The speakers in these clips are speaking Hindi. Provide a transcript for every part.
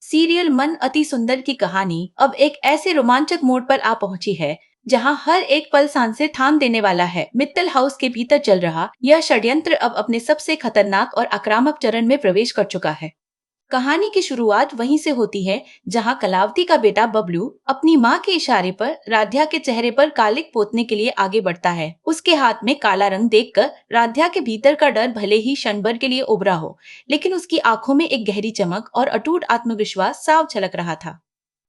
सीरियल मन अति सुंदर की कहानी अब एक ऐसे रोमांचक मोड़ पर आ पहुंची है जहां हर एक पल सांसें थाम देने वाला है। मित्तल हाउस के भीतर चल रहा यह षड्यंत्र अब अपने सबसे खतरनाक और आक्रामक चरण में प्रवेश कर चुका है। कहानी की शुरुआत वहीं से होती है जहां कलावती का बेटा बबलू अपनी मां के इशारे पर राध्या के चेहरे पर कालिक पोतने के लिए आगे बढ़ता है। उसके हाथ में काला रंग देखकर राध्या के भीतर का डर भले ही क्षण भर के लिए उभरा हो, लेकिन उसकी आंखों में एक गहरी चमक और अटूट आत्मविश्वास साफ झलक रहा था।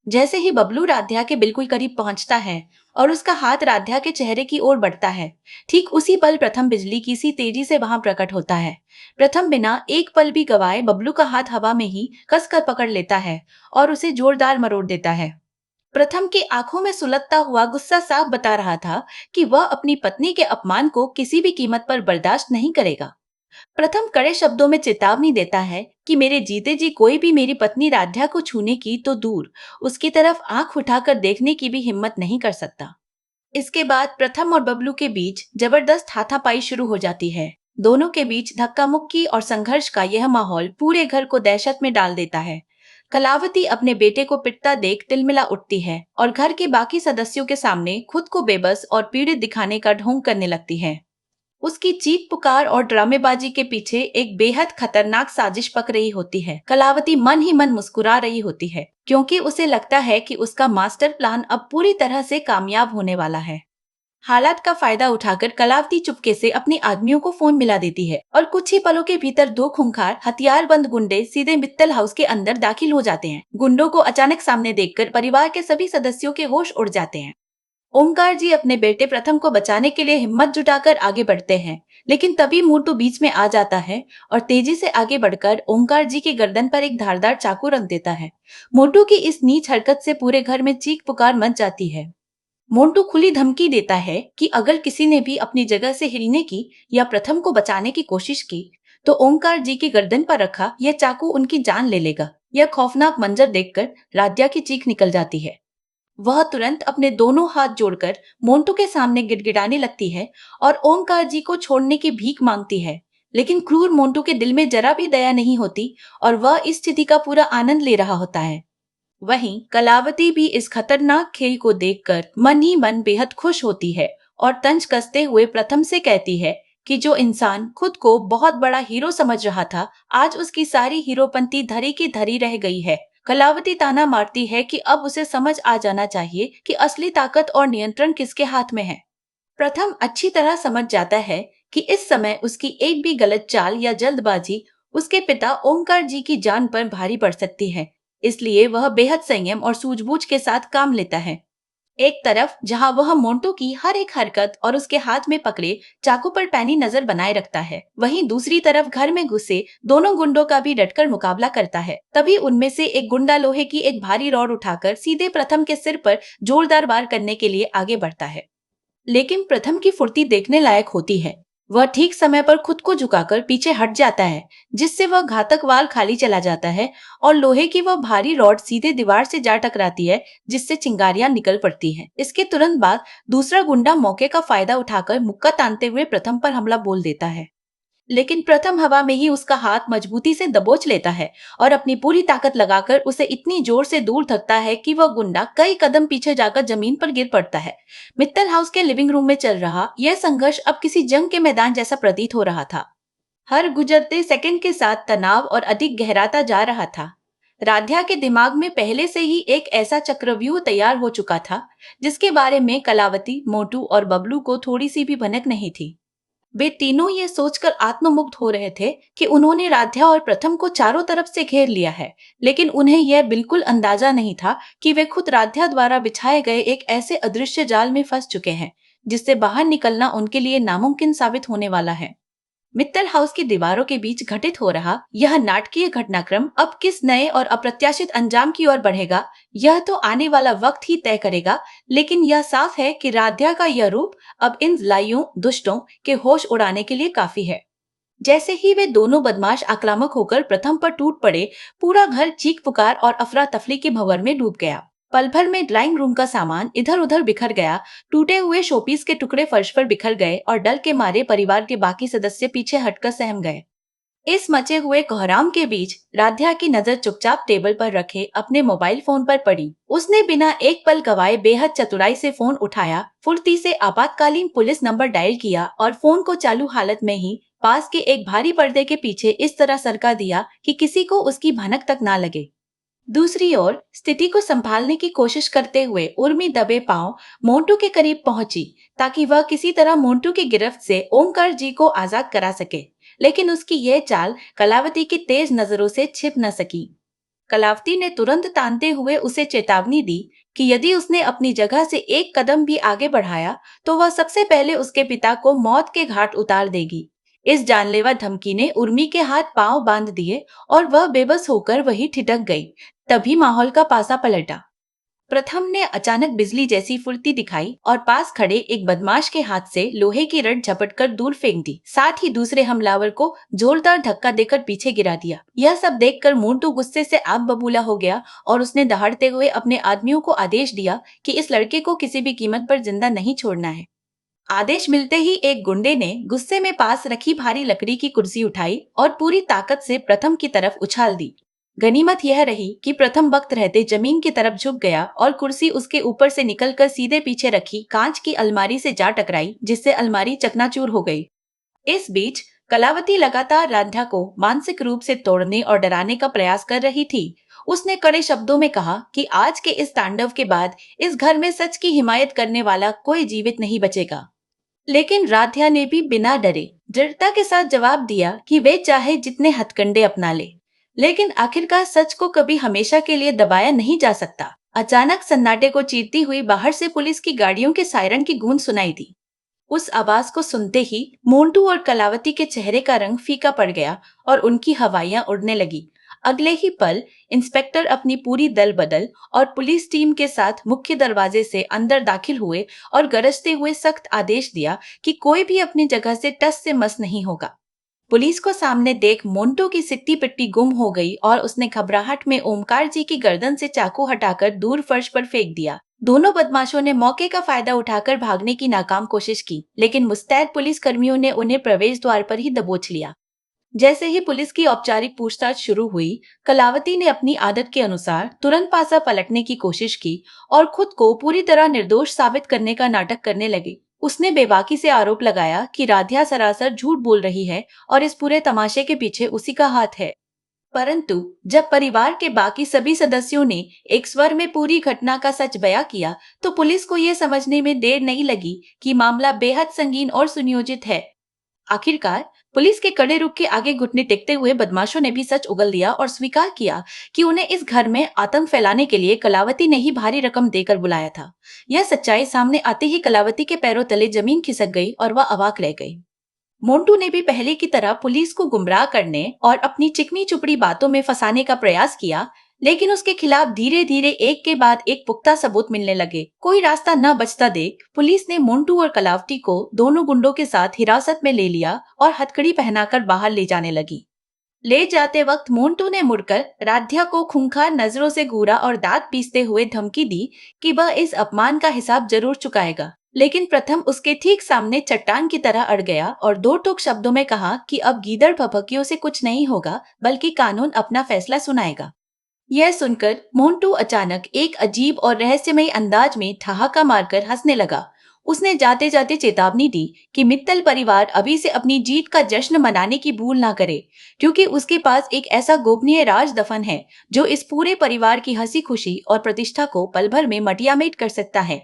जैसे ही बबलू राध्या के बिल्कुल करीब पहुंचता है और उसका हाथ राध्या के चेहरे की ओर बढ़ता है, ठीक उसी पल प्रथम बिजली की सी तेजी से वहां प्रकट होता है। प्रथम बिना एक पल भी गवाए बबलू का हाथ हवा में ही कसकर पकड़ लेता है और उसे जोरदार मरोड़ देता है। प्रथम की आंखों में सुलगता हुआ गुस्सा साफ बता रहा था कि वह अपनी पत्नी के अपमान को किसी भी कीमत पर बर्दाश्त नहीं करेगा। प्रथम कड़े शब्दों में चेतावनी देता है कि मेरे जीते जी कोई भी मेरी पत्नी राध्या को छूने की तो दूर, उसकी तरफ आंख उठाकर देखने की भी हिम्मत नहीं कर सकता। इसके बाद प्रथम और बबलू के बीच जबरदस्त हाथापाई शुरू हो जाती है। दोनों के बीच धक्का मुक्की और संघर्ष का यह माहौल पूरे घर को दहशत में डाल देता है। कलावती अपने बेटे को पिटता देख तिलमिला उठती है और घर के बाकी सदस्यों के सामने खुद को बेबस और पीड़ित दिखाने का ढोंग करने लगती है। उसकी चीख पुकार और ड्रामेबाजी के पीछे एक बेहद खतरनाक साजिश पक रही होती है। कलावती मन ही मन मुस्कुरा रही होती है क्योंकि उसे लगता है कि उसका मास्टर प्लान अब पूरी तरह से कामयाब होने वाला है। हालात का फायदा उठाकर कलावती चुपके से अपने आदमियों को फोन मिला देती है और कुछ ही पलों के भीतर दो खूंखार हथियारबंद गुंडे सीधे मित्तल हाउस के अंदर दाखिल हो जाते हैं। गुंडों को अचानक सामने देखकर परिवार के सभी सदस्यों के होश उड़ जाते हैं। ओमकार जी अपने बेटे प्रथम को बचाने के लिए हिम्मत जुटाकर आगे बढ़ते हैं, लेकिन तभी मोटू बीच में आ जाता है और तेजी से आगे बढ़कर ओमकार जी की गर्दन पर एक धारदार चाकू रख देता है। मोटू की इस नीच हरकत से पूरे घर में चीख पुकार मच जाती है। मोंटू खुली धमकी देता है कि अगर किसी ने भी अपनी जगह से हिलने की या प्रथम को बचाने की कोशिश की, तो ओमकार जी की गर्दन पर रखा यह चाकू उनकी जान ले लेगा। यह खौफनाक मंजर देखकर राध्या की चीख निकल जाती है। वह तुरंत अपने दोनों हाथ जोड़कर मोंटू के सामने गिड़गिड़ाने लगती है और ओमकार जी को छोड़ने की भीख मांगती है। लेकिन क्रूर मोंटू के दिल में जरा भी दया नहीं होती और वह इस स्थिति का पूरा आनंद ले रहा होता है। वहीं कलावती भी इस खतरनाक खेल को देखकर मन ही मन बेहद खुश होती है और तंज कसते हुए प्रथम से कहती है कि जो इंसान खुद को बहुत बड़ा हीरो समझ रहा था, आज उसकी सारी हीरोपंती धरी की धरी रह गई है। कलावती ताना मारती है कि अब उसे समझ आ जाना चाहिए कि असली ताकत और नियंत्रण किसके हाथ में है। प्रथम अच्छी तरह समझ जाता है कि इस समय उसकी एक भी गलत चाल या जल्दबाजी उसके पिता ओमकार जी की जान पर भारी पड़ सकती है। इसलिए वह बेहद संयम और सूझबूझ के साथ काम लेता है। एक तरफ जहां वह मोंटू की हर एक हरकत और उसके हाथ में पकड़े चाकू पर पैनी नजर बनाए रखता है, वहीं दूसरी तरफ घर में घुसे दोनों गुंडों का भी डटकर मुकाबला करता है। तभी उनमें से एक गुंडा लोहे की एक भारी रॉड उठाकर सीधे प्रथम के सिर पर जोरदार वार करने के लिए आगे बढ़ता है। लेकिन प्रथम की फुर्ती देखने लायक होती है। वह ठीक समय पर खुद को झुकाकर पीछे हट जाता है, जिससे वह घातक वाल खाली चला जाता है और लोहे की वह भारी रॉड सीधे दीवार से जा टकराती है, जिससे चिंगारियां निकल पड़ती हैं। इसके तुरंत बाद दूसरा गुंडा मौके का फायदा उठाकर मुक्का तानते हुए प्रथम पर हमला बोल देता है। लेकिन प्रथम हवा में ही उसका हाथ मजबूती से दबोच लेता है और अपनी पूरी ताकत लगाकर उसे इतनी जोर से दूर धकता है कि वह गुंडा कई कदम पीछे जाकर जमीन पर गिर पड़ता है। मित्तल हाउस के लिविंग रूम में चल रहा यह संघर्ष अब किसी जंग के मैदान जैसा प्रतीत हो रहा था। हर गुजरते सेकंड के साथ तनाव और अधिक गहराता जा रहा था। राध्या के दिमाग में पहले से ही एक ऐसा चक्रव्यूह तैयार हो चुका था, जिसके बारे में कलावती, मोटू और बबलू को थोड़ी सी भी भनक नहीं थी। वे तीनों ये सोचकर आत्ममुग्ध हो रहे थे कि उन्होंने राध्या और प्रथम को चारों तरफ से घेर लिया है, लेकिन उन्हें यह बिल्कुल अंदाजा नहीं था कि वे खुद राध्या द्वारा बिछाए गए एक ऐसे अदृश्य जाल में फंस चुके हैं, जिससे बाहर निकलना उनके लिए नामुमकिन साबित होने वाला है। मित्तल हाउस की दीवारों के बीच घटित हो रहा यह नाटकीय घटनाक्रम अब किस नए और अप्रत्याशित अंजाम की ओर बढ़ेगा, यह तो आने वाला वक्त ही तय करेगा। लेकिन यह साफ है कि राध्या का यह रूप अब इन लाइयों दुष्टों के होश उड़ाने के लिए काफी है। जैसे ही वे दोनों बदमाश आक्रामक होकर प्रथम पर टूट पड़े, पूरा घर चीख पुकार और अफरा तफरी के भंवर में डूब गया। पल भर में ड्राइंग रूम का सामान इधर उधर बिखर गया, टूटे हुए शोपीस के टुकड़े फर्श पर बिखर गए और डर के मारे परिवार के बाकी सदस्य पीछे हटकर सहम गए। इस मचे हुए कोहराम के बीच राध्या की नजर चुपचाप टेबल पर रखे अपने मोबाइल फोन पर पड़ी। उसने बिना एक पल गवाए बेहद चतुराई से फोन उठाया, फुर्ती से आपातकालीन पुलिस नंबर डायल किया और फोन को चालू हालत में ही पास के एक भारी पर्दे के पीछे इस तरह सरका दिया कि किसी को उसकी भनक तक ना लगे। दूसरी ओर स्थिति को संभालने की कोशिश करते हुए उर्मी दबे पांव मोंटू के करीब पहुंची, ताकि वह किसी तरह मोंटू की गिरफ्त से ओमकार जी को आजाद करा सके। लेकिन उसकी यह चाल कलावती की तेज नजरों से छिप न सकी। कलावती ने तुरंत तानते हुए उसे चेतावनी दी कि यदि उसने अपनी जगह से एक कदम भी आगे बढ़ाया तो वह सबसे पहले उसके पिता को मौत के घाट उतार देगी। इस जानलेवा धमकी ने उर्मी के हाथ पांव बांध दिए और वह बेबस होकर वहीं ठिठक गई। तभी माहौल का पासा पलटा। प्रथम ने अचानक बिजली जैसी फुर्ती दिखाई और पास खड़े एक बदमाश के हाथ से लोहे की रड झपटकर दूर फेंक दी। साथ ही दूसरे हमलावर को जोरदार धक्का देकर पीछे गिरा दिया। यह सब देखकर मोंटू गुस्से से आग बबूला हो गया और उसने दहाड़ते हुए अपने आदमियों को आदेश दिया कि इस लड़के को किसी भी कीमत पर जिंदा नहीं छोड़ना है। आदेश मिलते ही एक गुंडे ने गुस्से में पास रखी भारी लकड़ी की कुर्सी उठाई और पूरी ताकत से प्रथम की तरफ उछाल दी। गनीमत यह रही कि प्रथम वक्त रहते जमीन की तरफ झुक गया और कुर्सी उसके ऊपर से निकलकर सीधे पीछे रखी कांच की अलमारी से जा टकराई, जिससे अलमारी चकनाचूर हो गई। इस बीच कलावती लगातार राधा को मानसिक रूप से तोड़ने और डराने का प्रयास कर रही थी। उसने कड़े शब्दों में कहा कि आज के इस तांडव के बाद इस घर में सच की हिमायत करने वाला कोई जीवित नहीं बचेगा। लेकिन राध्या ने भी बिना डरे दृढ़ता के साथ जवाब दिया कि वे चाहे जितने हथकंडे अपना ले, लेकिन आखिरकार सच को कभी हमेशा के लिए दबाया नहीं जा सकता। अचानक सन्नाटे को चीरती हुई बाहर से पुलिस की गाड़ियों के सायरन की गूंज सुनाई दी। उस आवाज को सुनते ही मोंटू और कलावती के चेहरे का रंग फीका पड़ गया और उनकी हवाइयां उड़ने लगी। अगले ही पल इंस्पेक्टर अपनी पूरी दल बदल और पुलिस टीम के साथ मुख्य दरवाजे से अंदर दाखिल हुए और गरजते हुए सख्त आदेश दिया कि कोई भी अपनी जगह से टस से मस नहीं होगा। पुलिस को सामने देख मोंटू की सिट्टी पिट्टी गुम हो गई और उसने घबराहट में ओमकार जी की गर्दन से चाकू हटाकर दूर फर्श पर फेंक दिया। दोनों बदमाशों ने मौके का फायदा उठाकर भागने की नाकाम कोशिश की, लेकिन मुस्तैद पुलिस कर्मियों ने उन्हें प्रवेश द्वार पर ही दबोच लिया। जैसे ही पुलिस की औपचारिक पूछताछ शुरू हुई, कलावती ने अपनी आदत के अनुसार तुरंत पासा पलटने की कोशिश की और खुद को पूरी तरह निर्दोष साबित करने का नाटक करने लगी। उसने बेबाकी से आरोप लगाया कि राध्या सरासर झूठ बोल रही है और इस पूरे तमाशे के पीछे उसी का हाथ है। परंतु जब परिवार के बाकी सभी सदस्यों ने एक स्वर में पूरी घटना का सच बयां किया, तो पुलिस को यह समझने में देर नहीं लगी कि मामला बेहद संगीन और सुनियोजित है। आखिरकार पुलिस के कड़े रुख के आगे घुटने टेकते हुए बदमाशों ने भी सच उगल दिया और स्वीकार किया कि उन्हें इस घर में आतंक फैलाने के लिए कलावती ने ही भारी रकम देकर बुलाया था। यह सच्चाई सामने आते ही कलावती के पैरों तले जमीन खिसक गई और वह अवाक रह गई। मोंटू ने भी पहले की तरह पुलिस को गुमराह करने और अपनी चिकनी चुपड़ी बातों में फंसाने का प्रयास किया, लेकिन उसके खिलाफ धीरे धीरे एक के बाद एक पुख्ता सबूत मिलने लगे। कोई रास्ता न बचता देख पुलिस ने मोंटू और कलावती को दोनों गुंडों के साथ हिरासत में ले लिया और हथकड़ी पहनाकर बाहर ले जाने लगी। ले जाते वक्त मोंटू ने मुड़कर राध्या को खूंखार नजरों से घूरा और दांत पीसते हुए धमकी दी कि वह इस अपमान का हिसाब जरूर चुकाएगा। लेकिन प्रथम उसके ठीक सामने चट्टान की तरह अड़ गया और दो टूक शब्दों में कहा कि अब गीदड़ भभकियों से कुछ नहीं होगा, बल्कि कानून अपना फैसला सुनाएगा। यह सुनकर मोंटू अचानक एक अजीब और रहस्यमयी अंदाज में ठहाका मारकर हंसने लगा। उसने जाते जाते चेतावनी दी कि मित्तल परिवार अभी से अपनी जीत का जश्न मनाने की भूल ना करे, क्योंकि उसके पास एक ऐसा गोपनीय राज दफन है जो इस पूरे परिवार की हंसी खुशी और प्रतिष्ठा को पल भर में मटियामेट कर सकता है।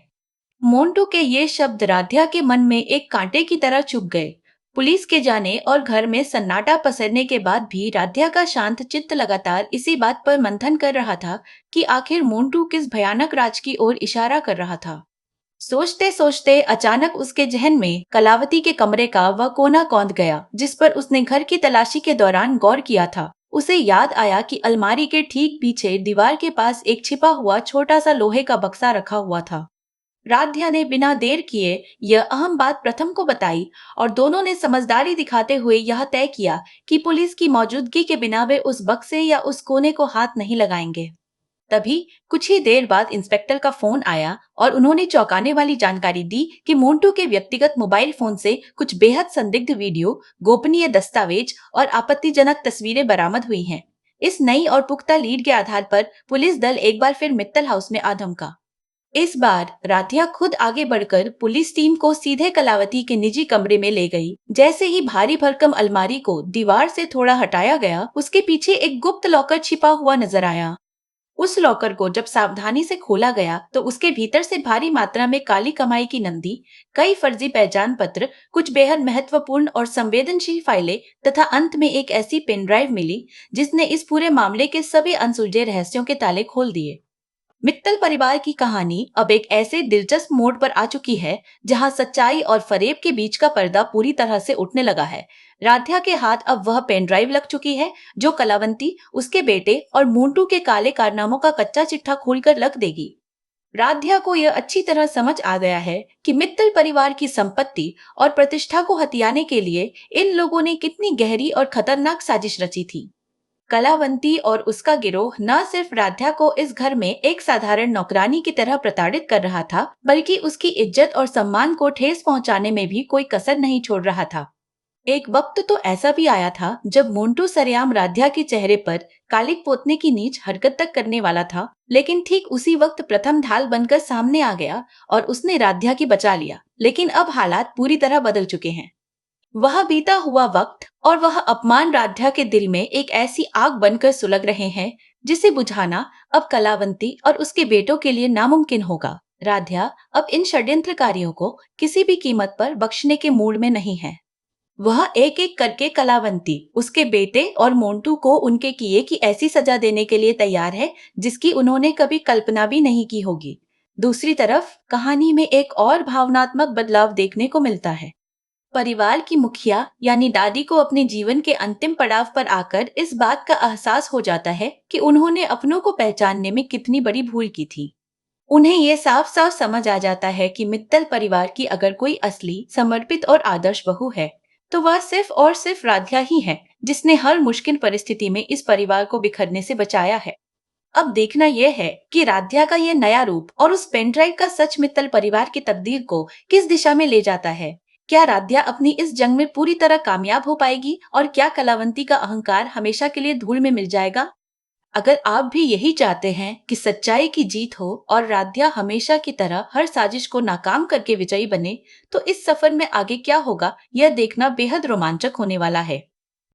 मोंटू के ये शब्द राध्या के मन में एक कांटे की तरह चुभ गए। पुलिस के जाने और घर में सन्नाटा पसरने के बाद भी राध्या का शांत चित्त लगातार इसी बात पर मंथन कर रहा था कि आखिर मोंटू किस भयानक राज की ओर इशारा कर रहा था। सोचते सोचते अचानक उसके जहन में कलावती के कमरे का वह कोना कौंध गया जिस पर उसने घर की तलाशी के दौरान गौर किया था। उसे याद आया कि अलमारी के ठीक पीछे दीवार के पास एक छिपा हुआ छोटा सा लोहे का बक्सा रखा हुआ था। राध्या ने बिना देर किए यह अहम बात प्रथम को बताई और दोनों ने समझदारी दिखाते हुए यह तय किया कि पुलिस की मौजूदगी के बिना वे उस बक्से या उस कोने को हाथ नहीं लगाएंगे। तभी कुछ ही देर बाद इंस्पेक्टर का फोन आया और उन्होंने चौंकाने वाली जानकारी दी कि मोंटू के व्यक्तिगत मोबाइल फोन से कुछ बेहद संदिग्ध वीडियो, गोपनीय दस्तावेज और आपत्तिजनक तस्वीरें बरामद हुई हैं। इस नई और पुख्ता लीड के आधार पर पुलिस दल एक बार फिर मित्तल हाउस में आ धमका। इस बार राधिया खुद आगे बढ़कर पुलिस टीम को सीधे कलावती के निजी कमरे में ले गई। जैसे ही भारी भरकम अलमारी को दीवार से थोड़ा हटाया गया, उसके पीछे एक गुप्त लॉकर छिपा हुआ नजर आया। उस लॉकर को जब सावधानी से खोला गया तो उसके भीतर से भारी मात्रा में काली कमाई की नंदी, कई फर्जी पहचान पत्र, कुछ बेहद महत्वपूर्ण और संवेदनशील फाइलें तथा अंत में एक ऐसी पेन ड्राइव मिली जिसने इस पूरे मामले के सभी अनसुलझे रहस्यों के ताले खोल दिए। मित्तल परिवार की कहानी अब एक ऐसे दिलचस्प मोड़ पर आ चुकी है जहां सच्चाई और फरेब के बीच का पर्दा पूरी तरह से उठने लगा है। राध्या के हाथ अब वह पेन ड्राइव लग चुकी है जो कलावंती, उसके बेटे और मोंटू के काले कारनामों का कच्चा चिट्ठा खोलकर रख देगी। राध्या को यह अच्छी तरह समझ आ गया है कि मित्तल परिवार की संपत्ति और प्रतिष्ठा को हथियाने के लिए इन लोगों ने कितनी गहरी और खतरनाक साजिश रची थी। कलावंती और उसका गिरोह न सिर्फ राध्या को इस घर में एक साधारण नौकरानी की तरह प्रताड़ित कर रहा था, बल्कि उसकी इज्जत और सम्मान को ठेस पहुंचाने में भी कोई कसर नहीं छोड़ रहा था। एक वक्त तो ऐसा भी आया था जब मोंटू सरेआम राध्या के चेहरे पर कालिक पोतने की नीच हरकत तक करने वाला था, लेकिन ठीक उसी वक्त प्रथम ढाल बनकर सामने आ गया और उसने राध्या की बचा लिया। लेकिन अब हालात पूरी तरह बदल चुके हैं। वह बीता हुआ वक्त और वह अपमान राध्या के दिल में एक ऐसी आग बनकर सुलग रहे हैं जिसे बुझाना अब कलावंती और उसके बेटों के लिए नामुमकिन होगा। राध्या अब इन षड्यंत्रकारियों को किसी भी कीमत पर बख्शने के मूड में नहीं है। वह एक एक करके कलावंती, उसके बेटे और मोंटू को उनके किए की ऐसी सजा देने के लिए तैयार है जिसकी उन्होंने कभी कल्पना भी नहीं की होगी। दूसरी तरफ कहानी में एक और भावनात्मक बदलाव देखने को मिलता है। परिवार की मुखिया यानी दादी को अपने जीवन के अंतिम पड़ाव पर आकर इस बात का एहसास हो जाता है कि उन्होंने अपनों को पहचानने में कितनी बड़ी भूल की थी। उन्हें ये साफ साफ समझ आ जाता है कि मित्तल परिवार की अगर कोई असली, समर्पित और आदर्श बहू है तो वह सिर्फ और सिर्फ राधिया ही है, जिसने हर मुश्किल परिस्थिति में इस परिवार को बिखरने से बचाया है। अब देखना यह है कि राधिया का यह नया रूप और उस पेनड्राइव का सच मित्तल परिवार की तकदीर को किस दिशा में ले जाता है। क्या राधिया अपनी इस जंग में पूरी तरह कामयाब हो पाएगी और क्या कलावंती का अहंकार हमेशा के लिए धूल में मिल जाएगा? अगर आप भी यही चाहते हैं कि सच्चाई की जीत हो और राधिया हमेशा की तरह हर साजिश को नाकाम करके विजयी बने, तो इस सफर में आगे क्या होगा यह देखना बेहद रोमांचक होने वाला है।